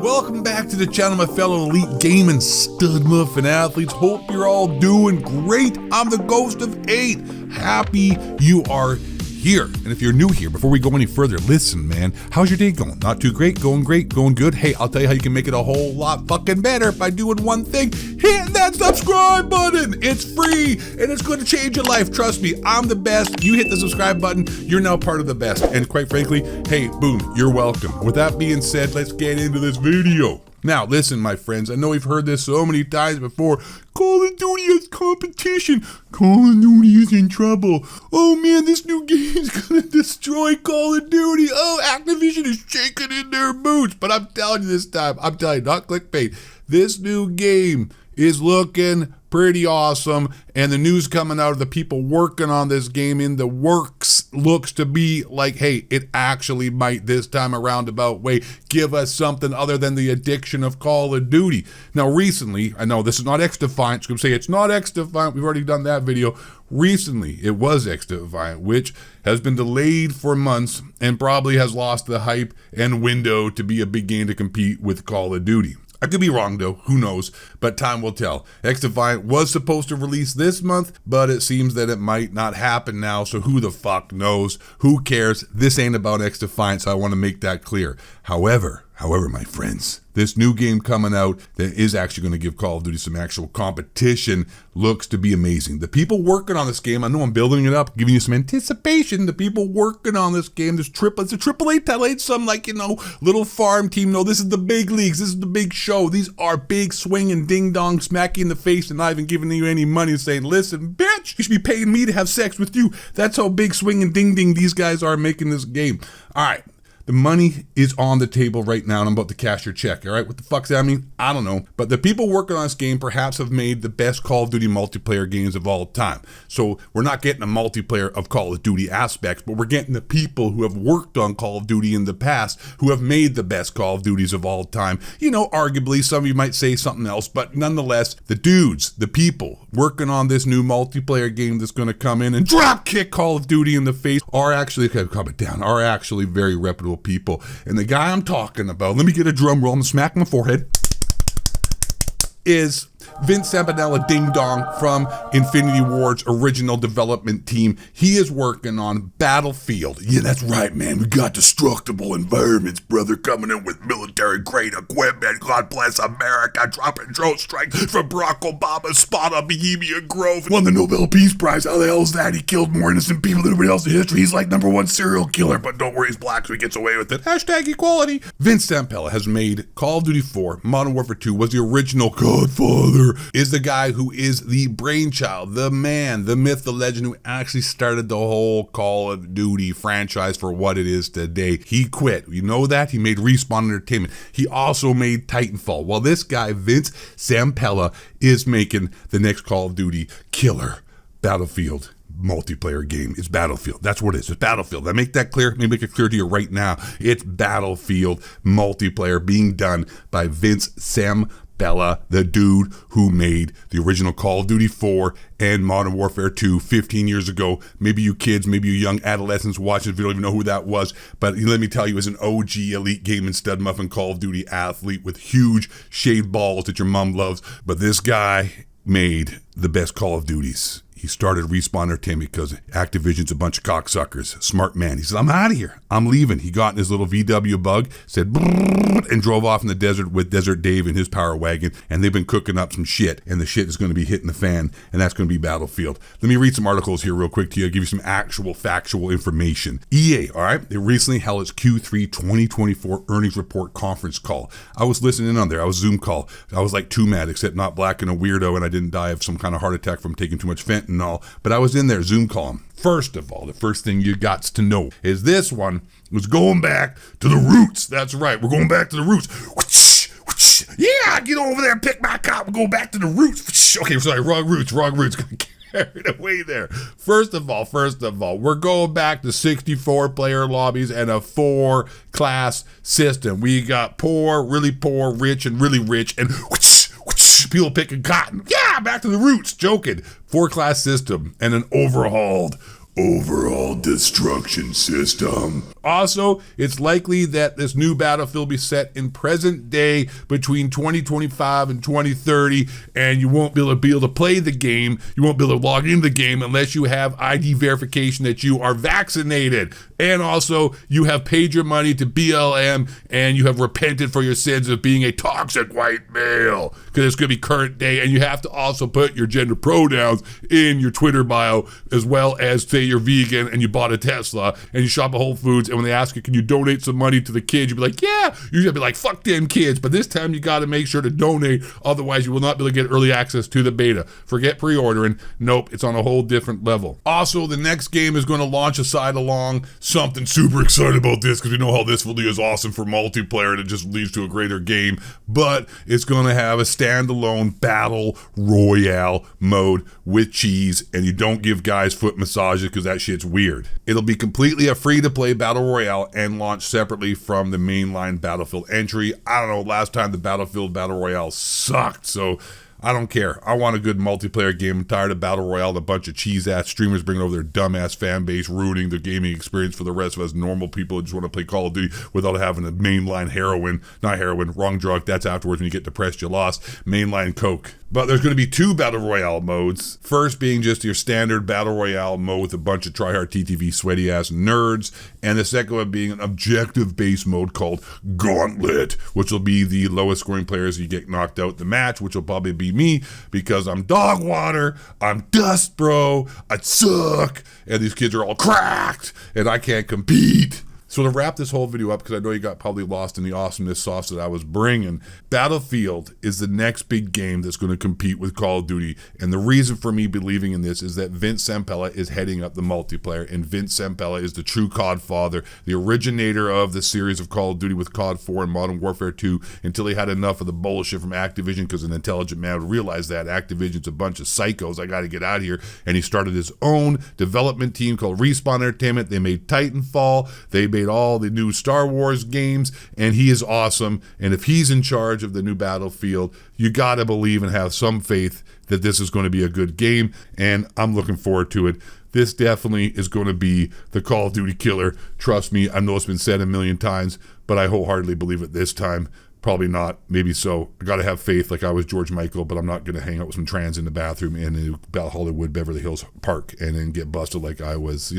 Welcome back to the channel, my fellow elite gaming stud muffin athletes. Hope you're all doing great. I'm the Ghost of 8. Happy you are here. And if you're new here, before we go any further, listen, man, how's your day going? Not too great, going good. Hey, I'll tell you how you can make it a whole lot fucking better by doing one thing. Hit that subscribe button. It's free and it's going to change your life. Trust me, I'm the best. You hit the subscribe button, you're now part of the best. And quite frankly, hey, boom, you're welcome. With that being said, let's get into this video. Now, listen, my friends, I know we've heard this so many times before. Call of Duty has competition. Call of Duty is in trouble. Oh man, this new game is gonna destroy Call of Duty. Oh, Activision is shaking in their boots. But I'm telling you this time, I'm telling you, not clickbait, this new game is looking pretty awesome, and the news coming out of the people working on this game in the works looks to be like, hey, it actually might this time around about way give us something other than the addiction of Call of Duty. Now recently, I know this is not XDefiant, so I'm say it's not XDefiant, we've already done that video. Recently, it was XDefiant, which has been delayed for months and probably has lost the hype and window to be a big game to compete with Call of Duty. I could be wrong though, who knows, but time will tell. XDefiant was supposed to release this month, but it seems that it might not happen now, so who the fuck knows? Who cares? This ain't about XDefiant, so I want to make that clear. However, my friends, this new game coming out that is actually going to give Call of Duty some actual competition looks to be amazing. The people working on this game, I know I'm building it up, giving you some anticipation. The people working on this game, it's a AAA title, it's some like, little farm team. No, this is the big leagues. This is the big show. These are big swinging ding dong, smack you in the face and not even giving you any money and saying, listen, bitch, you should be paying me to have sex with you. That's how big swinging ding ding these guys are making this game. All right. The money is on the table right now, and I'm about to cash your check, all right? What the fuck's that mean? I don't know. But the people working on this game perhaps have made the best Call of Duty multiplayer games of all time. So we're not getting a multiplayer of Call of Duty aspects, but we're getting the people who have worked on Call of Duty in the past, who have made the best Call of Duties of all time. Arguably, some of you might say something else, but nonetheless, the dudes, the people working on this new multiplayer game that's going to come in and drop kick Call of Duty in the face are actually, are actually very reputable people. And the guy I'm talking about, let me get a drum roll and smack my forehead, is Vince Zampella Ding Dong from Infinity Ward's original development team. He is working on Battlefield. Yeah, that's right, man. We got destructible environments, brother, coming in with military-grade equipment. God bless America. Dropping drone strikes from Barack Obama's spot on Bohemia Grove. Won the Nobel Peace Prize. How the hell is that? He killed more innocent people than anybody else in history. He's like #1 serial killer, but don't worry, he's black, so he gets away with it. Hashtag equality. Vince Zampella has made Call of Duty 4. Modern Warfare 2 was the original Godfather. Is the guy who is the brainchild, the man, the myth, the legend who actually started the whole Call of Duty franchise for what it is today. He quit. You know that? He made Respawn Entertainment. He also made Titanfall. Well, this guy, Vince Zampella, is making the next Call of Duty killer Battlefield multiplayer game. It's Battlefield. That's what it is. It's Battlefield. I make that clear. Let me make it clear to you right now. It's Battlefield multiplayer being done by Vince Zampella, the dude who made the original Call of Duty 4 and Modern Warfare 2 15 years ago. Maybe you kids, maybe you young adolescents watching this video don't even know who that was, but let me tell you, as an OG elite gaming stud muffin Call of Duty athlete with huge shaved balls that your mom loves, but this guy made the best Call of Duties. He started Respawn Entertainment because Activision's a bunch of cocksuckers. Smart man. He said, I'm out of here. I'm leaving. He got in his little VW bug, said, brrr, and drove off in the desert with Desert Dave in his power wagon. And they've been cooking up some shit. And the shit is going to be hitting the fan. And that's going to be Battlefield. Let me read some articles here real quick to you. I'll give you some actual factual information. EA, all right? They recently held its Q3 2024 earnings report conference call. I was listening in on there. I was Zoom call. I was like too mad, except not black and a weirdo. And I didn't die of some kind of heart attack from taking too much fentanyl. But I was in there Zoom calling. First of all, the first thing you got to know is this one was going back to the roots. That's right. We're going back to the roots. Yeah, get over there and pick my cop. We're going back to the roots. Okay, sorry, wrong roots. Got carried away there. First of all, we're going back to 64 player lobbies and a 4-class system. We got poor, really poor, rich, and really rich, and people picking cotton. Yeah, back to the roots. Joking. 4-class system and an overhauled destruction system. Also, it's likely that this new Battlefield will be set in present day between 2025 and 2030, and you won't be able to play the game. You won't be able to log into the game unless you have ID verification that you are vaccinated. And also, you have paid your money to BLM and you have repented for your sins of being a toxic white male, because it's going to be current day. And you have to also put your gender pronouns in your Twitter bio, as well as say you're vegan and you bought a Tesla and you shop at Whole Foods, and when they ask you, can you donate some money to the kids, you'll be like, yeah. You're going to be like, fuck them kids. But this time you got to make sure to donate, otherwise you will not be able to get early access to the beta. Forget pre-ordering. Nope, it's on a whole different level. Also, the next game is going to launch a side along. Something super excited about this, because we know how this will do is awesome for multiplayer and it just leads to a greater game, but it's going to have a standalone battle royale mode with cheese, and you don't give guys foot massages because that shit's weird. It'll be completely a free-to-play battle royale and launch separately from the mainline Battlefield entry. I don't know, last time the Battlefield battle royale sucked, so I don't care. I want a good multiplayer game. I'm tired of Battle Royale and a bunch of cheese-ass streamers bringing over their dumbass fan base, ruining the gaming experience for the rest of us normal people who just want to play Call of Duty without having a mainline wrong drug. That's afterwards when you get depressed, you lost. Mainline Coke. But there's going to be two Battle Royale modes. First being just your standard Battle Royale mode with a bunch of tryhard TTV sweaty-ass nerds. And the second one being an objective-based mode called Gauntlet, which will be the lowest scoring players you get knocked out the match, which will probably be me, because I'm dog water, I'm dust bro, I suck, and these kids are all cracked, and I can't compete. So to wrap this whole video up, because I know you got probably lost in the awesomeness sauce that I was bringing, Battlefield is the next big game that's going to compete with Call of Duty. And the reason for me believing in this is that Vince Zampella is heading up the multiplayer, and Vince Zampella is the true COD father, the originator of the series of Call of Duty with COD 4 and Modern Warfare 2, until he had enough of the bullshit from Activision, because an intelligent man would realize that Activision's a bunch of psychos, I got to get out of here. And he started his own development team called Respawn Entertainment. They made Titanfall, they made all the new Star Wars games, and he is awesome. And if he's in charge of the new Battlefield, you gotta believe and have some faith that this is going to be a good game, and I'm looking forward to it. This definitely is going to be the Call of Duty killer. Trust me, I know it's been said a million times, but I wholeheartedly believe it this time. Probably not, maybe so. I gotta have faith like I was George Michael, but I'm not gonna hang out with some trans in the bathroom in Hollywood, Beverly Hills Park, and then get busted like I was,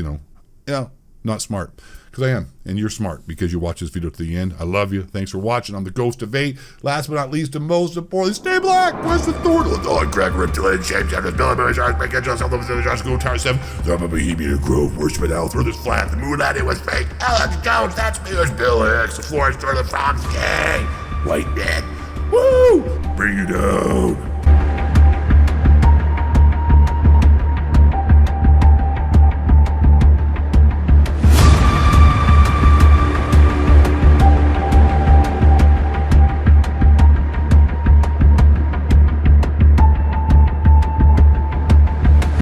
not smart. Because I am, and you're smart because you watch this video to the end. I love you. Thanks for watching. I'm the Ghost of 8. Last but not least, and most importantly, stay black. Where's the thorn? The dog crack reptilian shapes out of military sharks, make yourself the sharks go tower 7. The Bohemian Grove, worship out through this flat. The moon landing was fake. Alex Jones, that's me. There's Bill Hicks, the Florence, the Fox, yay. White man. Woo! Bring you down.